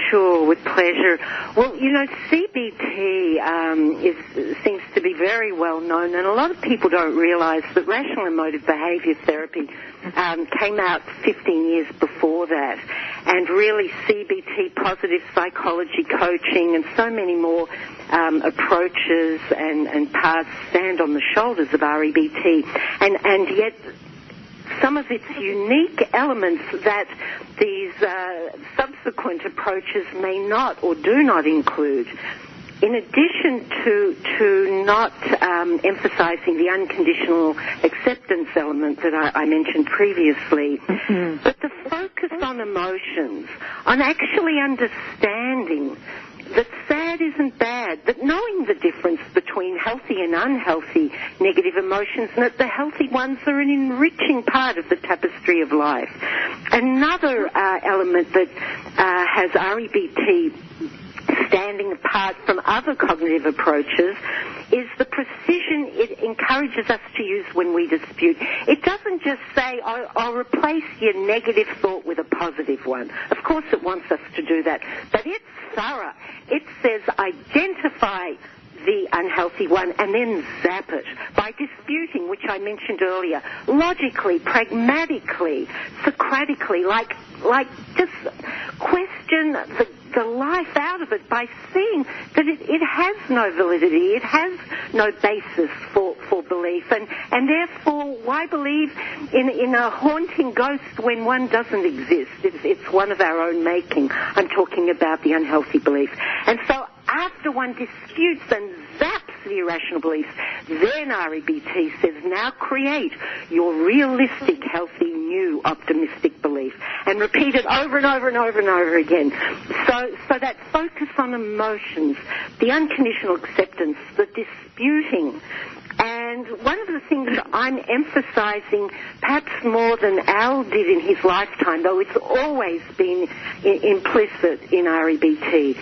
Speaker 4: Sure, with pleasure. Well, CBT seems to be very well known, and a lot of people don't realize that Rational Emotive Behavior Therapy came out 15 years before that, and really CBT, positive psychology coaching, and so many more approaches and paths stand on the shoulders of REBT, and yet some of its unique elements that these subsequent approaches may not or do not include. In addition to not emphasizing the unconditional acceptance element that I mentioned previously, but the focus on emotions, on actually understanding that sad isn't bad, that knowing the difference between healthy and unhealthy negative emotions, and that the healthy ones are an enriching part of the tapestry of life. Another element that has REBT standing apart from other cognitive approaches is the precision it encourages us to use when we dispute. It doesn't just say, I'll replace your negative thought with a positive one. Of course it wants us to do that, but it's thorough. It says identify the unhealthy one and then zap it by disputing, which I mentioned earlier, logically, pragmatically, Socratically, like just question the life out of it by seeing that it has no validity, it has no basis for belief, and therefore why believe in a haunting ghost when one doesn't exist? It's one of our own making. I'm talking about the unhealthy belief. And so after one disputes and zaps the irrational beliefs, then REBT says, now create your realistic, healthy, new, optimistic belief. And repeat it over and over and over and over again. So that focus on emotions, the unconditional acceptance, the disputing. And one of the things I'm emphasizing, perhaps more than Al did in his lifetime, though it's always been implicit in REBT,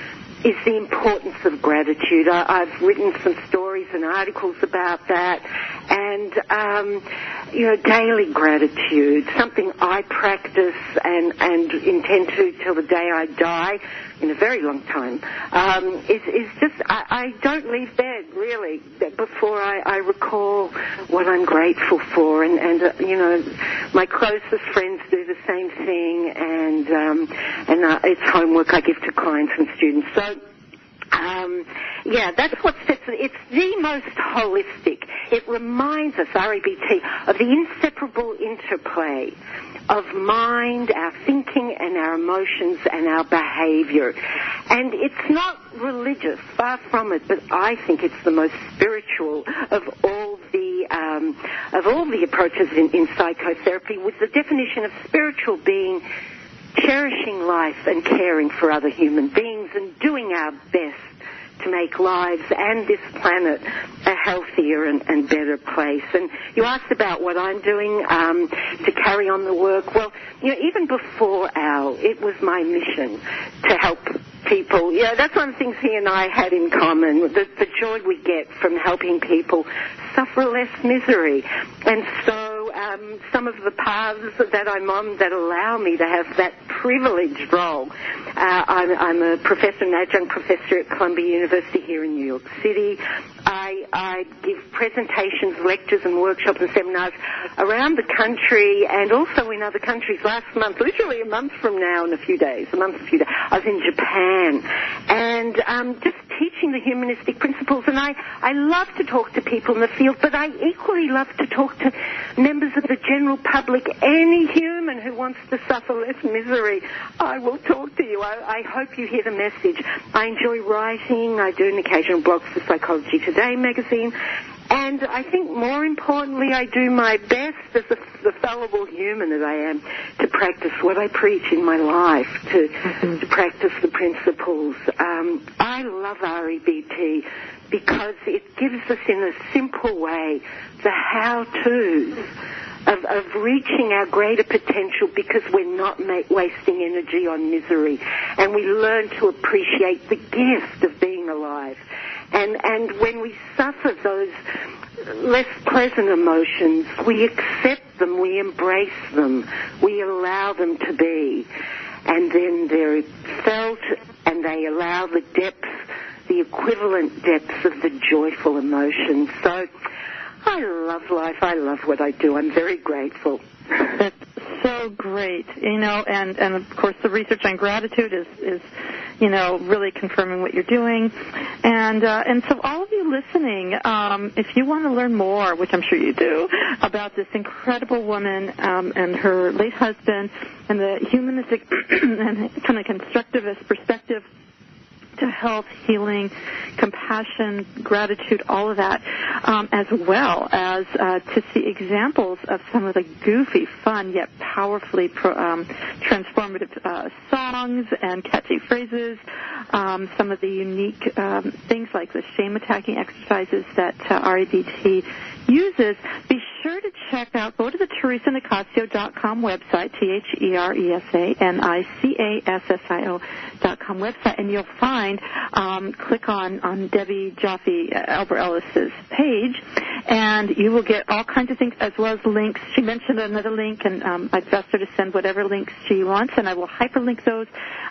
Speaker 4: is the importance of gratitude. I've written some stories and articles about that, and daily gratitude, something I practice and intend to till the day I die, in a very long time, is just I don't leave bed really before I recall what I'm grateful for, and my closest friends do the same thing, and it's homework I give to clients and students. So that's what sets it. It's the most holistic. It reminds us, REBT, of the inseparable interplay of mind, our thinking, and our emotions, and our behavior. And it's not religious, far from it, but I think it's the most spiritual of all the approaches in psychotherapy, with the definition of spiritual being cherishing life and caring for other human beings and doing our best to make lives and this planet a healthier and better place. And you asked about what I'm doing to carry on the work. Well, even before Al, it was my mission to help people. That's one of the things he and I had in common, the joy we get from helping people suffer less misery. And so some of the paths that I'm on that allow me to have that privileged role. I'm a professor, an adjunct professor at Columbia University here in New York City. I give presentations, lectures, and workshops and seminars around the country and also in other countries. Last month, literally a month from now in a few days, I was in Japan, and just teaching the humanistic principles. And I love to talk to people in the field, but I equally love to talk to members of the general public. Any human who wants to suffer less misery, I will talk to you. I hope you hear the message. I enjoy writing. I do an occasional blog for Psychology Today magazine. And I think more importantly, I do my best as the fallible human that I am to practice what I preach in my life, to practice the principles. I love REBT because it gives us in a simple way the how-tos of reaching our greater potential, because we're not wasting energy on misery, and we learn to appreciate the gift of being alive. And when we suffer those less pleasant emotions, we accept them, we embrace them, we allow them to be, and then they're felt and they allow the depth, the equivalent depths of the joyful emotions. So I love life. I love what I do. I'm very grateful.
Speaker 3: That's so great, and of course the research on gratitude is really confirming what you're doing, and so all of you listening, if you want to learn more, which I'm sure you do, about this incredible woman and her late husband and the humanistic and kind of constructivist perspective to health, healing, compassion, gratitude, all of that, as well as to see examples of some of the goofy, fun, yet powerfully transformative songs and catchy phrases, some of the unique things like the shame-attacking exercises that REBT uses. Be sure to check out, go to the TheresaNicassio.com website, TheresaNicassio.com website, and you'll find, click on Debbie Joffe Ellis's page, and you will get all kinds of things as well as links. She mentioned another link, and I've asked her to send whatever links she wants, and I will hyperlink those.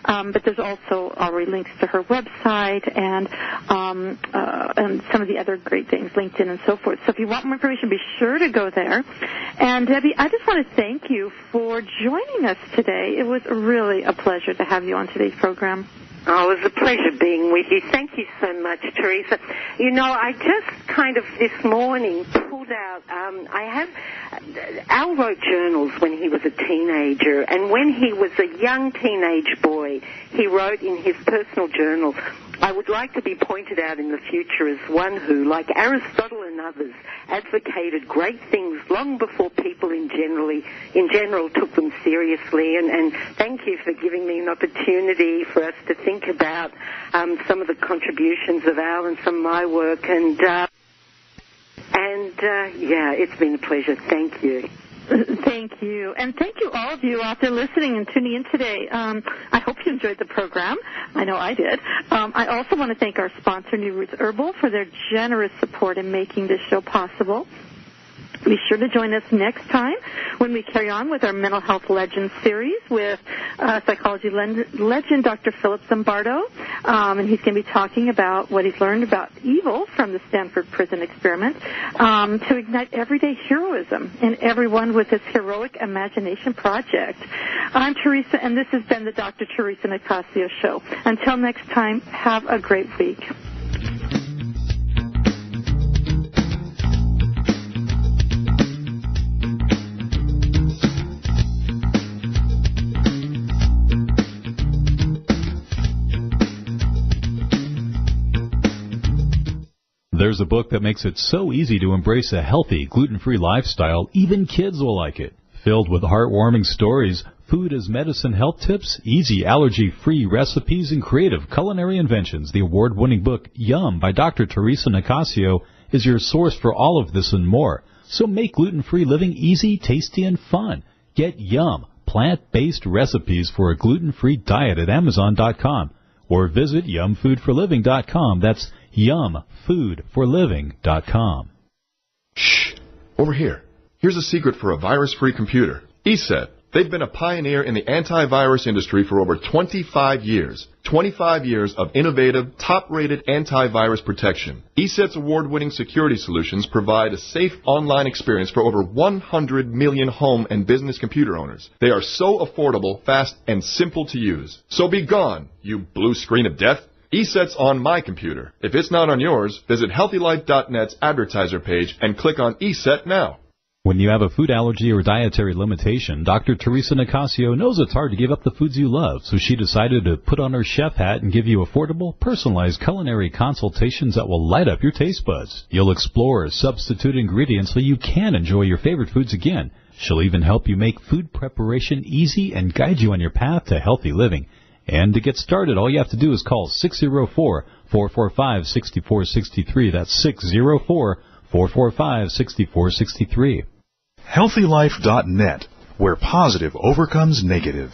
Speaker 3: But there's also already links to her website and some of the other great things, LinkedIn and so forth. So if you want more information, be sure to go there. And Debbie, I just want to thank you for joining us today. It was really a pleasure to have you on today's program.
Speaker 4: Oh, it was a pleasure being with you. Thank you so much, Theresa. I just kind of this morning pulled out, Al wrote journals when he was a teenager, and when he was a young teenage boy, he wrote in his personal journal, I would like to be pointed out in the future as one who, like Aristotle and others, advocated great things long before people in general took them seriously. And thank you for giving me an opportunity for us to think about some of the contributions of Al and some of my work. And it's been a pleasure. Thank you.
Speaker 3: Thank you. And thank you, all of you out there listening and tuning in today. I hope you enjoyed the program. I know I did. I also want to thank our sponsor, New Roots Herbal, for their generous support in making this show possible. Be sure to join us next time when we carry on with our Mental Health Legends series with psychology legend Dr. Philip Zimbardo. And he's going to be talking about what he's learned about evil from the Stanford Prison experiment to ignite everyday heroism in everyone with his Heroic Imagination Project. I'm Theresa, and this has been the Dr. Theresa Nicassio Show. Until next time, have a great week.
Speaker 1: There's a book that makes it so easy to embrace a healthy, gluten-free lifestyle, even kids will like it. Filled with heartwarming stories, food as medicine health tips, easy allergy-free recipes, and creative culinary inventions, the award-winning book Yum by Dr. Theresa Nicassio is your source for all of this and more. So make gluten-free living easy, tasty, and fun. Get Yum, plant-based recipes for a gluten-free diet at Amazon.com or visit yumfoodforliving.com. That's yumfoodforliving.com.
Speaker 9: Shh! Over here. Here's a secret for a virus-free computer. ESET. They've been a pioneer in the antivirus industry for over 25 years. 25 years of innovative, top-rated antivirus protection. ESET's award-winning security solutions provide a safe online experience for over 100 million home and business computer owners. They are so affordable, fast, and simple to use. So be gone, you blue screen of death. ESET's on my computer. If it's not on yours, visit HealthyLife.net's advertiser page and click on ESET now.
Speaker 1: When you have a food allergy or dietary limitation, Dr. Theresa Nicassio knows it's hard to give up the foods you love, so she decided to put on her chef hat and give you affordable, personalized culinary consultations that will light up your taste buds. You'll explore substitute ingredients so you can enjoy your favorite foods again. She'll even help you make food preparation easy and guide you on your path to healthy living. And to get started, all you have to do is call 604-445-6463. That's 604-445-6463.
Speaker 2: HealthyLife.net, where positive overcomes negative.